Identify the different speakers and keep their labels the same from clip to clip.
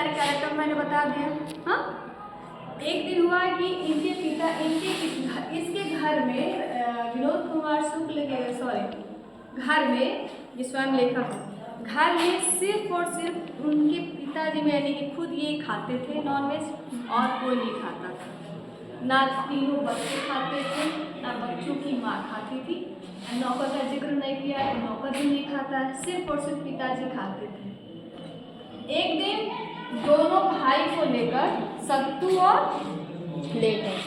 Speaker 1: सारे कैरेक्टर मैंने बता दिया। हाँ, एक दिन हुआ कि इनके पिता इसके घर में विनोद कुमार शुक्ल के घर में, ये स्वयं लेखक है, घर में सिर्फ और सिर्फ उनके पिताजी में यानी कि खुद ये खाते थे नॉनवेज और कोई नहीं खाता था। ना तीनों बच्चे खाते थे, ना बच्चों की माँ खाती थी। नौकर का जिक्र नहीं किया तो नौकर भी नहीं खाता, सिर्फ और सिर्फ पिताजी खाते थे। एक दिन दोनों भाई को लेकर सत्तू और लेकर,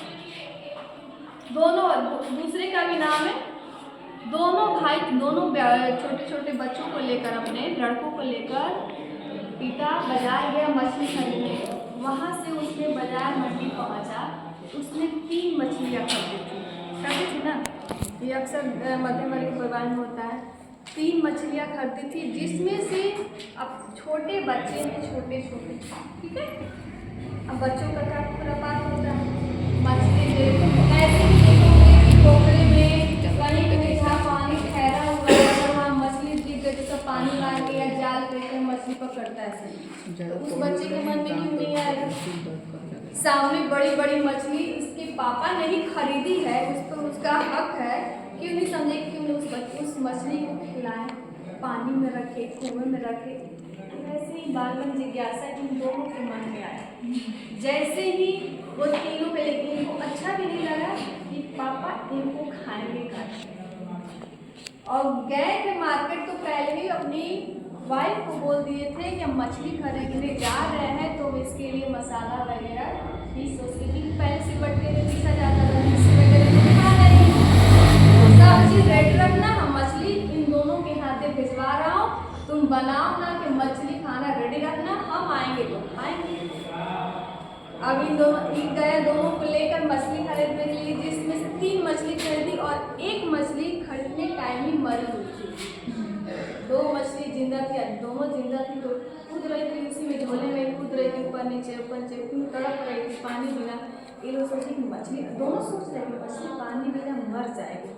Speaker 1: दोनों दूसरे का भी नाम है, दोनों भाई दोनों छोटे छोटे बच्चों को लेकर, अपने लड़कों को लेकर पिता बाजार गया मछली खरीदने। वहाँ से उसने बाजार मंडी पहुँचा, उसने 3 मछलियाँ खरीदी थी ना, ये अक्सर मध्य वर्ग के परिवार में होता है। 3 मछलियाँ खरीदी थी, जिसमें से अब छोटे बच्चे हैं, छोटे छोटे, ठीक है। अब बच्चों का क्या खुरापात होता है, मछली ऐसे ही देखोगे कि पोखरे में कहीं कहीं जहाँ पानी ठहरा हुआ है, अगर वहाँ मछली दिख गई तो सब पानी मार के या जाल लेकर मछली पकड़ता है, तो उस बच्चे के मन में क्यों नहीं आएगा? सामने बड़ी बड़ी मछली उसके पापा ने ही खरीदी है, उस पर उसका हक है, क्यों नहीं समझे, क्यों नहीं उस मछली को खिलाएं, पानी में रखे, कुएं में रखे। ऐसे ही बालमन जिज्ञासा इन दोनों के मन में आया। जैसे ही वो तीनों पे, लेकिन इनको अच्छा भी नहीं लगा कि पापा इनको खाएंगे और गए थे मार्केट, तो पहले ही अपनी वाइफ को बोल दिए थे कि हम मछली खरीदने जा रहे हैं, तो इसके लिए मसाला वगैरह पीस उसके पहले से बट्टे में पीसा जाता था, सब चीज़ रेडी रखना, हम मछली इन दोनों के हाथे भिजवा रहा हूँ, तुम बनाओ ना कि मछली खाना रेडी रखना, हम आएंगे तो खाएंगे। अब इन दोनों गए, दोनों को लेकर मछली खरीदने के लिए, जिसमें से 3 मछली खरीदी और एक मछली खरीदने टाइम ही मरी हुई थी। 2 मछली जिंदा थी, दोनों जिंदा थी, तो कूद रही थी उसी में, झोले में कूद रही थी, ऊपर नीचे तड़प रही थी पानी बिना। ये लोग सोचे कि मछली, दोनों सोच रहे कि मछली पानी बिना मर जाएगी,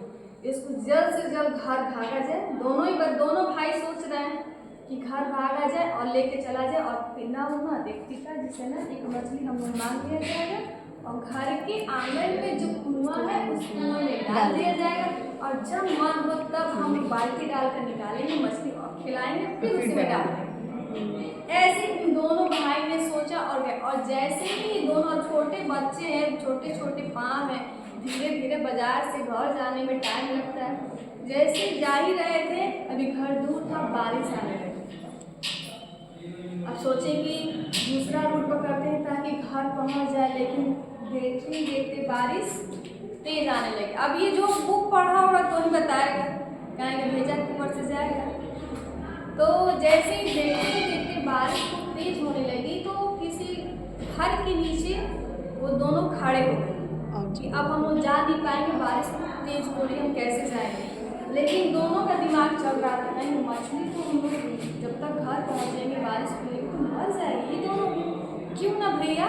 Speaker 1: इसको जल्द से जल्द घर भागा जाए। दोनों भाई सोच रहे हैं कि घर भागा जाए और लेके चला जाए, और पिना उना देखती था जिसे ना एक मछली हम लोग मार दिया जाएगा और घर के आंगन में जो कुआं है उस कुआं में डाल दिया जाएगा, और जब मन हो तब हम बाल्टी डालकर निकालेंगे मछली और खिलाएंगे, फिर उसी में डालेंगे। ऐसे इन दोनों भाई ने सोचा और गए, और जैसे ही दोनों छोटे बच्चे हैं, छोटे छोटे पाँव हैं, धीरे धीरे बाजार से घर जाने में टाइम लगता है। जैसे जा ही रहे थे, अभी घर दूर था, बारिश आने लगी। अब सोचे कि दूसरा रूट पकड़ते हैं ताकि घर पहुंच जाए, लेकिन देखते देखते बारिश तेज आने लगी। अब ये जो बुक पढ़ा होगा तो ही बताएगा, कहेंगे भेजा ऊपर से जाएगा। तो जैसे ही देखते देखते बारिश खूब तेज होने लगी, तो किसी घर के नीचे वो दोनों खड़े हो गए कि अब हम लोग जा नहीं पाएंगे, बारिश तेज हो रही, हम कैसे जाएंगे। लेकिन दोनों का दिमाग चल रहा था, नहीं मछली तो हम लोग जब तक घर पहुँचेंगे बारिश खुलेगी तो मर जाएगी। ये दोनों क्यों ना भैया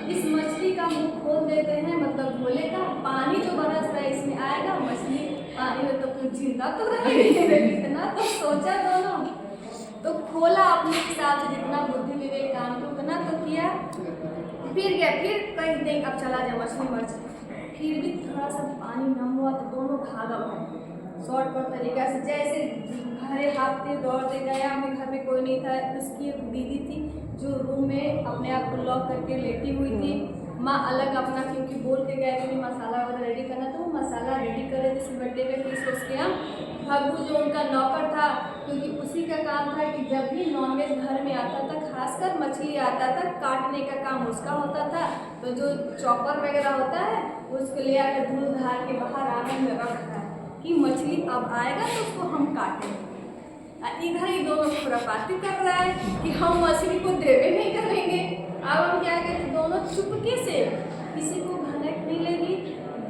Speaker 1: इस मछली का मुंह खोल देते हैं, मतलब झोले का पानी जो बरस रहा है इसमें आएगा, मछली पानी में तो कुछ जिंदा तो रहेगी इतना तो सोचा दोनों, तो खोला अपने हिसाब से, जितना बुद्धि विवेक काम को उतना तो किया। फिर गया, फिर कहीं देख अब चला जाए मछली मर जाए, फिर भी थोड़ा सा पानी नम हुआ तो दोनों भागा हुआ शॉर्टकट तरीका से, जैसे घरे भागते दौड़ते गया। हमें घर में कोई नहीं था, उसकी एक दीदी थी जो रूम में अपने आप को लॉक करके लेटी हुई थी। माँ अलग अपना, क्योंकि बोल के गए थे मसाला वगैरह रेडी करना, तो वो मसाला रेडी करे थे सिलबट्टे पे पीस उसके। हम भग्गू जो उनका नौकर था, क्योंकि उसी का काम था कि जब भी नॉनवेज घर में आता था, खासकर मछली आता था, काटने का काम उसका होता था। तो जो चॉपर वगैरह होता है उसको ले आकर धूल धार के बाहर आंगन में रखता है कि मछली अब आएगा तो उसको हम काटेंगे। इधर ही दोनों खुरापाती कर रहा है कि हम मछली को देवे नहीं करेंगे। अब हम क्या कहते, दोनों चुपके से, किसी को भनक नहीं लगी,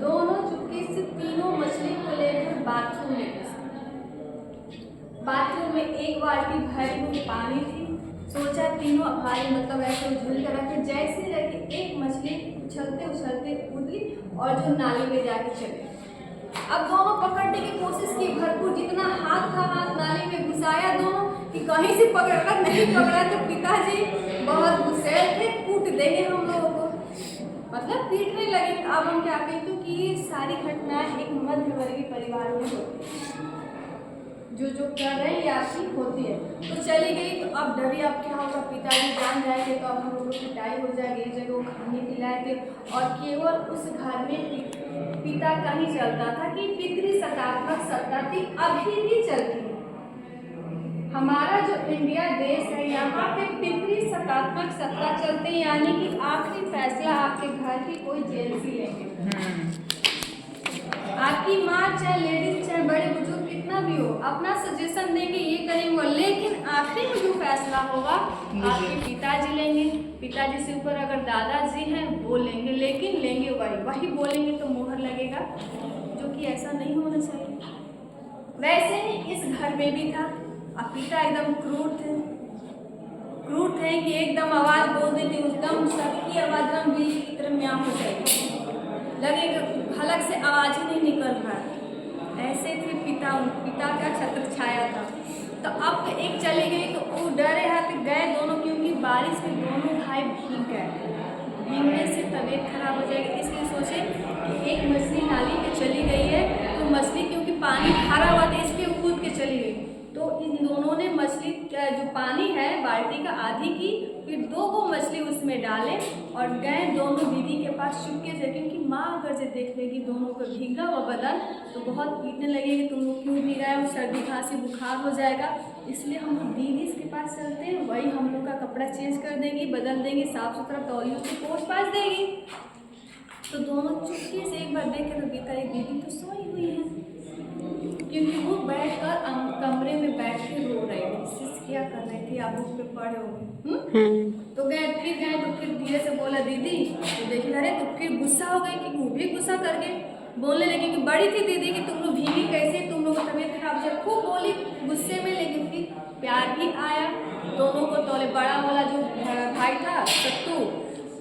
Speaker 1: दोनों चुपके से तीनों मछली को लेकर बाथरूम में गए। बाथरूम में एक बाल्टी भरी हुई पानी थी। सोचा तीनों भाई मतलब ऐसे झूल कर रखे, जैसे रखे एक मछली उछलते उछलते कूदी और जो नाली में जाके चले। अब दोनों पकड़ने की कोशिश की भरपूर, जितना हाथ था नाली में घुसाया दोनों कि कहीं से पकड़ा, नहीं पकड़ा तो पिताजी बहुत गुस्से पीटने लगे। अब हम क्या कहते हैं कि ये सारी घटनाएं एक मध्यवर्गीय परिवार में होती है, जो कर रहे हैं ये आपकी होती है। तो चली गई, तो अब डरी, अब क्या होगा, पिताजी जान जाएंगे तो अब हम लोगों की पिटाई हो जाएगी। एक जगह वो खाने खिलाए थे और केवल उस घर में पिता का ही चलता था कि पितृ सकारात्मक सत्ता थी, अभी भी चलती है। हमारा जो इंडिया देश है यहाँ पे पितृ सकारात्मक सत्ता चलते हैं, यानी कि आखिरी फैसला आपके घर की कोई जेंट्स ही लेंगे। आपकी माँ चाहे लेडीज चाहे बड़े बुजुर्ग कितना भी हो अपना सजेशन देंगे, ये करेंगे, लेकिन आखिरी में जो फैसला होगा आपके पिताजी लेंगे। पिताजी से ऊपर अगर दादाजी हैं वो लेंगे, लेकिन लेंगे वही बोलेंगे तो मोहर लगेगा, जो कि ऐसा नहीं होना चाहिए। वैसे ही इस घर में भी था। अब पिता एकदम क्रूर थे कि एकदम आवाज बोल देते, एकदम सबकी आवाज एकदम बिल्ली की तरह म्याऊं हो जाएगी, लगेगा हलक से आवाज ही नहीं निकल रहा है। ऐसे थे पिता का छत्र छाया था। तो अब एक चली गई तो वो डरे हाथ गए दोनों, क्योंकि बारिश में दोनों भाई भीग गए। भीगने से तबीयत खराब हो जाएगी, इसलिए सोचे कि एक मछली नाली पे चली गई है तो मछली क्योंकि पानी भरा हुआ था इसलिए कूद के चली गई। तो इन दोनों ने मछली जो पानी है बाल्टी का आधी की, फिर 2 को मछली उसमें डाले और गए दोनों दीदी के पास चुपके से, क्योंकि माँ अगर से देख लेगी दोनों को भीगा हुआ बदन तो बहुत पीटने लगेगी, तुम लोग क्यों भीगा है, सर्दी खांसी बुखार हो जाएगा। इसलिए हम लोग दीदी के पास चलते हैं, वही हम लोग का कपड़ा चेंज कर देंगी, बदल देंगी, साफ सुथरा तौलियों से पोंछ पाछ देगी। तो दोनों चुपके से एक बार देखे तो देखा दीदी तो सोई हुई है, क्योंकि वो बैठकर कमरे में बैठ के रो रही थी, क्या कर रही थी, आप बुक पे पढ़े होंगे। तो गए तो फिर धीरे से बोला दीदी, तो देखी अरे तो फिर गुस्सा हो गई कि वो भी गुस्सा करके बोलने लगी कि बड़ी थी दीदी कि तुम लोग भीगी कैसे, तुम लोग को तबीयत खराब हो, खूब बोली गुस्से में, लेकिन फिर प्यार भी आया दोनों को। तोले बड़ा वाला जो भाई था सत्तू,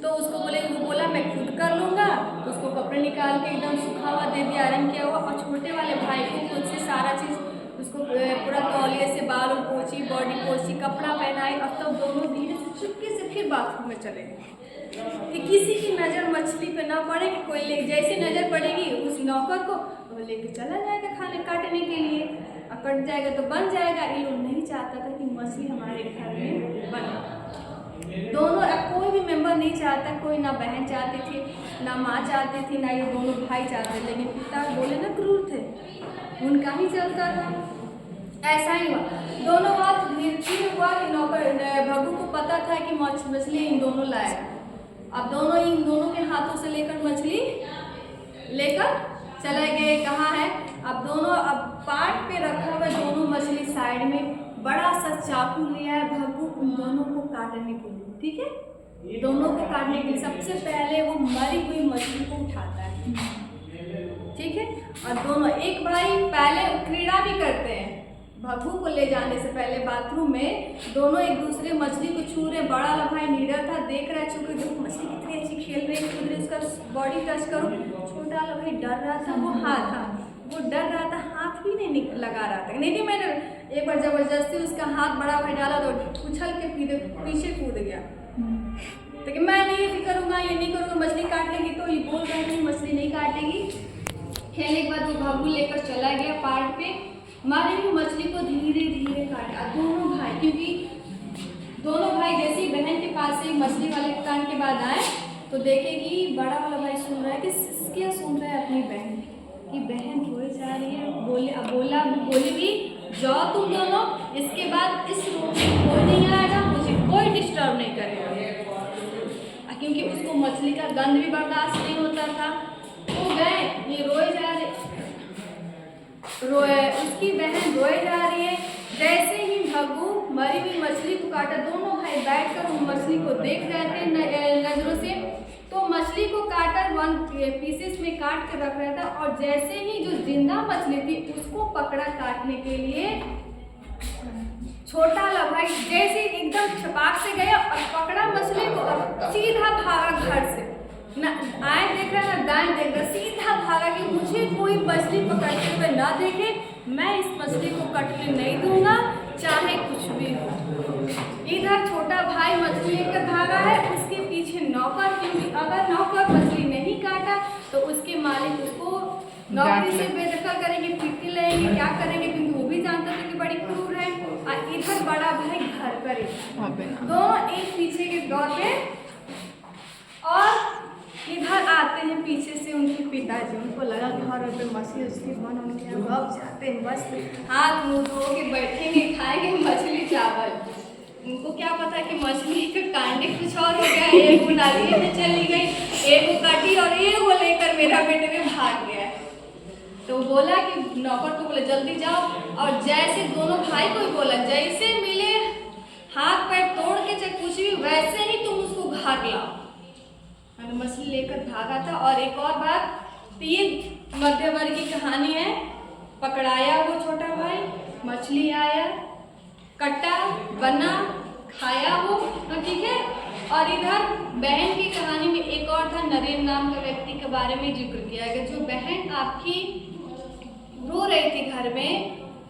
Speaker 1: तो उसको वो बोला मैं खुद कर लूँगा, तो उसको कपड़े निकाल के एकदम सूखा हुआ दे दिया, आयरन किया हुआ। और छोटे वाले भाई को खुद से सारा चीज़ उसको पूरा तौलिए से बाल पोछी, बॉडी पोछी, कपड़ा पहनाई। और तब दोनों धीरे से चुपके से फिर बाथरूम में चले गए कि किसी की नज़र मछली पे ना पड़े, कि कोई ले जैसी नज़र पड़ेगी उस नौकर को वो लेके चला जाएगा खाने काटने के लिए, और कट जाएगा तो बन जाएगा। ये लोग नहीं चाहता था कि मछली हमारे घर में बने। दोनों कोई भी मेंबर नहीं चाहता, कोई ना बहन चाहती थी ना माँ चाहती थी ना ये दोनों भाई चाहते, लेकिन पिता बोले ना क्रूर थे, उनका ही चलता था। ऐसा ही हुआ, दोनों बात फिर हुआ कि नौकर भगू को पता था कि मछली इन दोनों लाएगा। अब दोनों इन दोनों के हाथों से लेकर मछली लेकर चले गए, कहाँ है अब दोनों, अब पाट पे रखा हुआ दोनों मछली साइड में, बड़ा सा चाकू लिया है भगू उन दोनों को काटने के लिए। ठीक है, दोनों को काटने के लिए सबसे पहले वो मरी हुई मछली को उठाता है। ठीक है, और दोनों एक भाई पहले क्रीड़ा भी करते हैं, भगू को ले जाने से पहले बाथरूम में दोनों एक दूसरे मछली को छू रहे। बड़ा वाला भाई निडर था, देख रहा है छू के, देखो मछली कितनी अच्छी खेल रही है, कूद रही, उसका बॉडी टच करो। छोटा वाला भाई डर रहा था, वो डर रहा था, हाथ भी नहीं लगा रहा था। नहीं मैंने एक बार जबरदस्ती उसका हाथ बड़ा भाई डाला तो उछल के पीछे कूद गया, तो कि मैं नहीं करूँगा, ये नहीं करूँगा, मछली काट लेगी। तो ये बोल रहा है कि मछली नहीं काटेगी। खेलने के बाद वो भगू लेकर चला गया पार्ट पे, मारे हुई मछली को धीरे धीरे काटा दोनों भाई, क्योंकि दोनों भाई जैसे बहन के पास से मछली वाले कान के बाद आए तो देखेगी बड़ा वाला भाई सुन रहा है कि क्या सुन रहा है अपनी बहन की, बहन रोए जा रही है। बोली भी जाओ तुम दोनों, इसके बाद इस रूम में कोई नहीं आएगा, मुझे कोई डिस्टर्ब नहीं करेगा, क्योंकि उसको मछली का गंध भी बर्दाश्त नहीं होता था। वो गए, ये रोए जा रहे, उसकी बहन रोए जा रही है। जैसे ही भगू मरी हुई मछली को काटा, दोनों भाई बैठकर उस मछली को देख रहे थे नजरों से। तो मछली को काटर 1 पीसेस में काट कर रख रहा था, और जैसे ही जो जिंदा मछली थी उसको पकड़ा काटने के लिए, छोटा वाला भाई जैसे एकदम छपाक से गया और पकड़ा मछली को और सीधा भागा घर से, ना आए देख रहा ना दाएं देख रहा, सीधा भागा कि मुझे कोई मछली पकड़ते हुए ना देखे, मैं इस मछली को कटने नहीं दूंगा चाहे कुछ भी हो। इधर छोटा भाई मछली लेकर भागा है, उसके पीछे नौकर, क्योंकि अगर नौकर मछली नहीं तो उसके मालिक उसको नौकरी से बेदखल करेंगे, पिटने लगेंगे, क्या करेंगे, क्योंकि वो भी जानता था कि बड़ी क्रूर है। और इधर बड़ा भाई घर पर दोनों एक पीछे के दौर पे, और इधर आते हैं पीछे से उनके पिताजी। उनको लगा घर पे मछली उछली बन उनके यहाँ अब जाते हैं, मस्त हाथ मुँह धो के बैठेंगे, खाएंगे मछली चावल। उनको क्या पता कि मछली का कांडे कुछ और हो गया, एक नालिए में चली गई, एक काटी और एक वो लेकर मेरा बेटे में भाग गया। तो बोला कि नौकर को बोला जल्दी जाओ, और जैसे दोनों भाई को बोला जैसे मिले हाथ पैर तोड़ के चाहे कुछ भी, वैसे ही तुम उसको घाट लाओ। मछली लेकर भागा था। और एक और बात, तीन मध्यवर्ग की कहानी है। पकड़ाया वो छोटा भाई, मछली आया, कटा, बना, खाया वो, ठीक है। और इधर बहन की कहानी में एक और था, नरेन नाम का व्यक्ति के बारे में जिक्र किया गया। जो बहन आपकी रो रही थी घर में,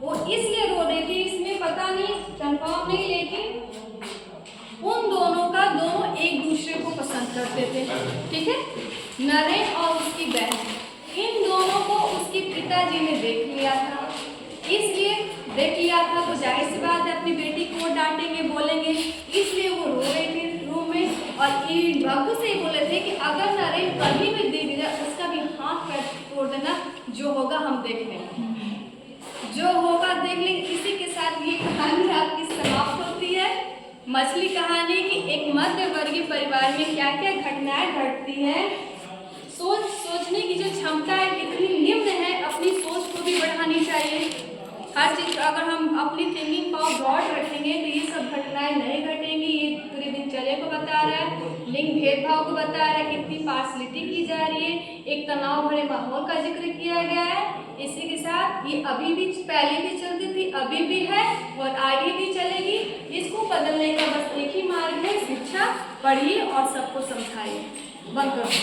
Speaker 1: वो इसलिए रो रही थी, इसमें पता नहीं कंफर्म नहीं, लेकिन उन दोनों का दोनों एक दूसरे को पसंद करते थे, ठीक है। नरेन और उसकी बहन, इन दोनों को उसके पिताजी ने देख लिया था। इसलिए देख लिया था तो जाहिर सी बात है अपनी बेटी को वो डांटेंगे, बोलेंगे, इसलिए वो रो रहे थे रूम में। और इन भगु से बोले थे कि अगर नरेन कभी भी देख लिया उसका भी हाथ पैर तोड़ देना, जो होगा हम देख लेंगे, जो होगा देख लेंगे। इसी के साथ ये कहानी आपकी समाप्त होती है। मछली कहानी की एक मध्यवर्गीय परिवार में क्या क्या घटनाएं घटती हैं, सोचने की जो क्षमता है कितनी निम्न है, अपनी सोच को भी बढ़ानी चाहिए। हर चीज अगर हम अपनी थिंकिंग पावर ब्रॉड रखेंगे तो ये सब घटनाएं नहीं घटेंगी। ये पूरे दिनचर्या को बता रहा है, लिंग भेदभाव को बता रहा है, कितनी पार्शलिटी की जा रही है, एक तनाव भरे माहौल का जिक्र किया गया है। इसी के साथ ये अभी भी, पहले भी चलती थी, अभी भी है और आगे भी चलेगी। इसको बदलने का बस एक ही मार्ग है, शिक्षा पढ़िए और सबको समझाइए। बंद करो।